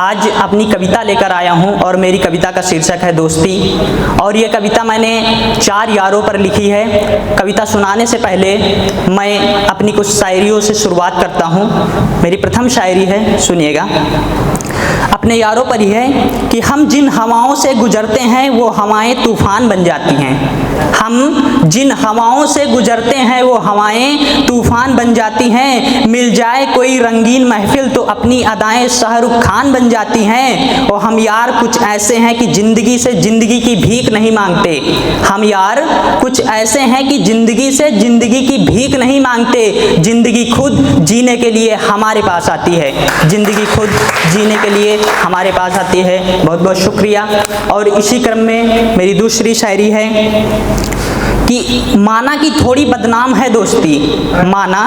आज अपनी कविता लेकर आया हूं और मेरी कविता का शीर्षक है दोस्ती। और ये कविता मैंने 4 यारों पर लिखी है। कविता सुनाने से पहले मैं अपनी कुछ शायरियों से शुरुआत करता हूं। मेरी प्रथम शायरी है, सुनिएगा। अपने यारों पर ही है कि हम जिन हवाओं से गुजरते हैं वो हवाएं तूफान बन जाती हैं। हम जिन हवाओं से गुजरते हैं वो हवाएं तूफान बन जाती हैं। मिल जाए कोई रंगीन महफिल तो अपनी अदाएं शाहरुख खान बन जाती हैं। और हम यार कुछ ऐसे हैं कि जिंदगी से जिंदगी की भीख नहीं मांगते। हम यार कुछ ऐसे हैं कि जिंदगी से जिंदगी की भीख नहीं मांगते। जिंदगी खुद जीने के लिए हमारे पास आती है। जिंदगी खुद जीने के लिए हमारे पास आती है। बहुत बहुत शुक्रिया। और इसी क्रम में मेरी दूसरी शायरी है कि माना कि थोड़ी बदनाम है दोस्ती, माना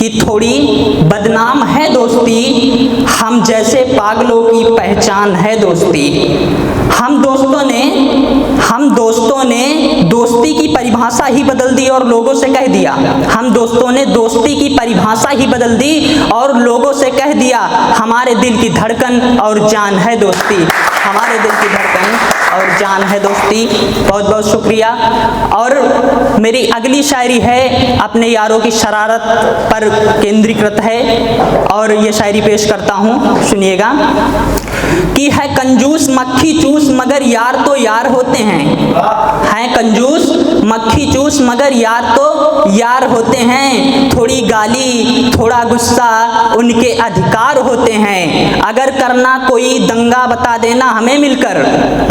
कि थोड़ी बदनाम है दोस्ती, हम जैसे पागलों की पहचान है दोस्ती। हम दोस्तों ने दोस्ती की परिभाषा ही बदल दी और लोगों से कह दिया। हम दोस्तों ने दोस्ती की परिभाषा ही बदल दी और लोगों से कह दिया हमारे दिल की धड़कन और जान है दोस्ती। हमारे दिल की धड़कन और जान है दोस्ती। बहुत बहुत शुक्रिया। और मेरी अगली शायरी है अपने यारों की शरारत पर केंद्रीकृत है और ये शायरी पेश करता हूँ, सुनिएगा। कि है कंजूस मक्खी चूस मगर यार तो यार होते हैं। है कंजूस मक्खी चूस मगर यार तो यार होते हैं। थोड़ी गाली थोड़ा गुस्सा उनके अधिकार होते हैं। अगर करना कोई दंगा बता देना हमें मिलकर,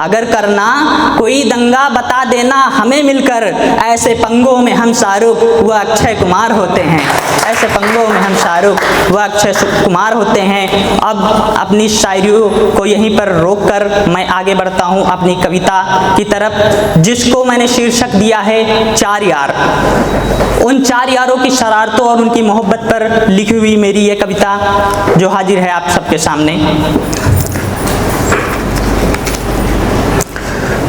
अगर करना कोई दंगा बता देना हमें मिलकर। ऐसे पंगों में हम शाहरुख व अक्षय कुमार होते हैं। ऐसे पंगों में हम शाहरुख व अक्षय कुमार होते हैं। अब अपनी शायरियों को यहीं पर रोककर मैं आगे बढ़ता हूं अपनी कविता की तरफ, जिसको मैंने शीर्षक दिया है 4 यार। उन 4 यारों की शरारतों और उनकी मोहब्बत पर लिखी हुई मेरी ये कविता जो हाजिर है आप सबके सामने।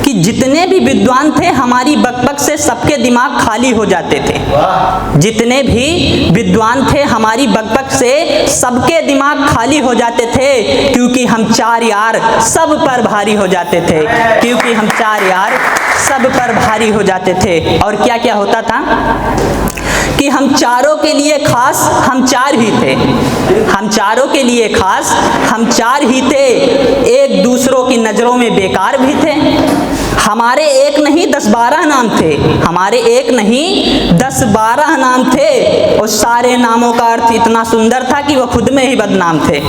कि जितने भी विद्वान थे हमारी बकबक से सबके दिमाग खाली हो जाते थे। जितने भी विद्वान थे हमारी बकबक से सबके दिमाग खाली हो जाते थे। क्योंकि हम 4 यार सब पर भारी हो जाते थे। क्योंकि हम 4 यार सब पर भारी हो जाते थे। और क्या क्या होता था कि हम चारों के लिए खास हम 4 ही थे। हम चारों के लिए खास हम 4 ही थे। एक दूसरों की नजरों में बेकार भी थे। हमारे एक नहीं 10-12 नाम थे। हमारे एक नहीं 10-12 नाम थे। और सारे नामों का अर्थ इतना सुंदर था कि वह खुद में ही बदनाम थे।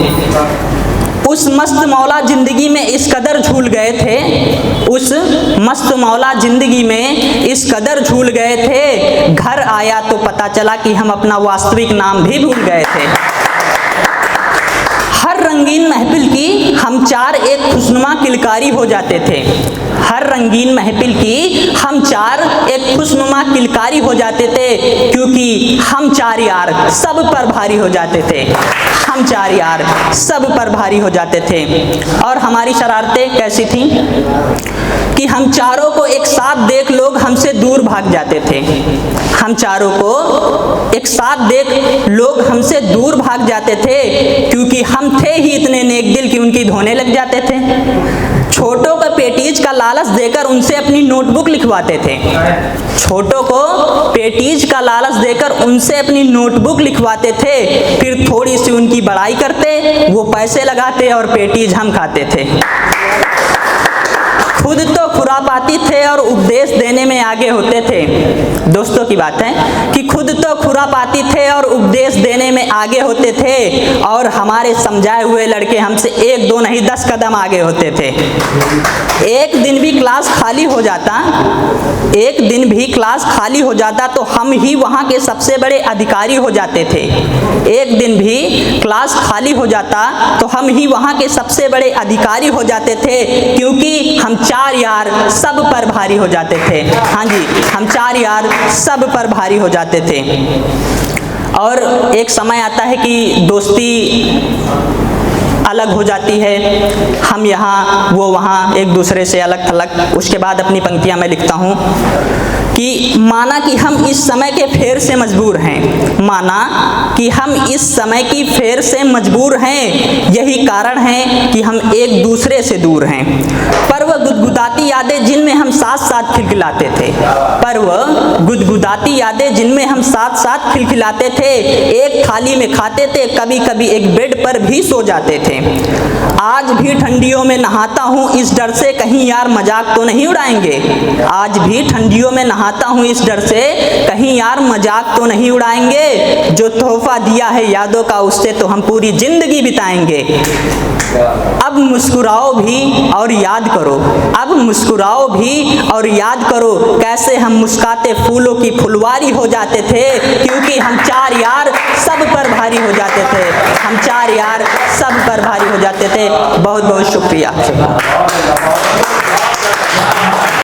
उस मस्त मौला जिंदगी में इस कदर झूल गए थे। उस मस्त मौला जिंदगी में इस कदर झूल गए थे। घर आया तो पता चला कि हम अपना वास्तविक नाम भी भूल गए थे। हर रंगीन महफिल की हम 4 एक खुशनुमा किलकारी हो जाते थे। हर रंगीन महफिल की हम 4 एक खुशनुमा किलकारी हो जाते थे। क्योंकि हम 4 यार सब पर भारी हो जाते थे। हम 4 यार सब पर भारी हो जाते थे। और हमारी शरारतें कैसी थीं कि हम चारों को एक साथ देख लोग हमसे दूर भाग जाते थे। हम चारों को एक साथ देख लोग हमसे दूर भाग जाते थे। क्योंकि हम थे ही इतने नेक दिल कि उनकी धोने लग जाते थे। छोटों को पेटीज का लालच देकर उनसे अपनी नोटबुक लिखवाते थे। छोटों को पेटीज का लालच देकर उनसे अपनी नोटबुक लिखवाते थे। फिर थोड़ी सी उनकी बड़ाई करते, वो पैसे लगाते और पेटीज हम खाते थे। खुद तो खुरापाती थे और उपदेश देने में आगे होते थे। दोस्तों की बात है कि खुद तो खुरापाती थे और उपदेश देने में आगे होते थे। और हमारे समझाए हुए लड़के हमसे 1-2 नहीं 10 कदम आगे होते थे। एक दिन भी क्लास खाली हो जाता, एक दिन भी क्लास खाली हो जाता तो हम ही वहाँ के सबसे बड़े अधिकारी हो जाते थे। एक दिन भी क्लास खाली हो जाता तो हम ही वहाँ के सबसे बड़े अधिकारी हो जाते थे। क्योंकि हम 4 यार सब पर भारी हो जाते थे। हाँ जी, हम 4 यार सब पर भारी हो जाते थे। और एक समय आता है कि दोस्ती अलग हो जाती है। हम यहाँ वो वहाँ, एक दूसरे से अलग थलग। उसके बाद अपनी पंक्तियाँ मैं लिखता हूँ कि कि माना कि हम इस समय के फेर से मजबूर हैं, माना कि हम इस समय की फेर से मजबूर हैं, यही कारण है कि हम एक दूसरे से दूर हैं। पर वह गुदगुदाती यादें जिनमें हम साथ साथ खिलखिलाते थे, पर वह गुदगुदाती यादें जिनमें हम साथ साथ खिलखिलाते थे, एक थाली में खाते थे, कभी कभी एक बेड पर भी सो जाते थे। आज भी ठंडियों में नहाता हूँ इस डर से कहीं यार मजाक तो नहीं उड़ाएंगे, आज भी ठंडियों में नहाता हूँ इस डर से कहीं यार मजाक तो नहीं उड़ाएंगे। जो तोहफा दिया है यादों का उससे तो हम पूरी जिंदगी बिताएंगे। अब मुस्कुराओ भी और याद करो, अब मुस्कुराओ भी और याद करो, कैसे हम मुस्काते फूलों की फुलवारी हो जाते थे, क्योंकि हम चार यार सब पर भारी हो जाते थे, हम चार यार सब पर भारी हो जाते थे। बहुत बहुत शुक्रिया।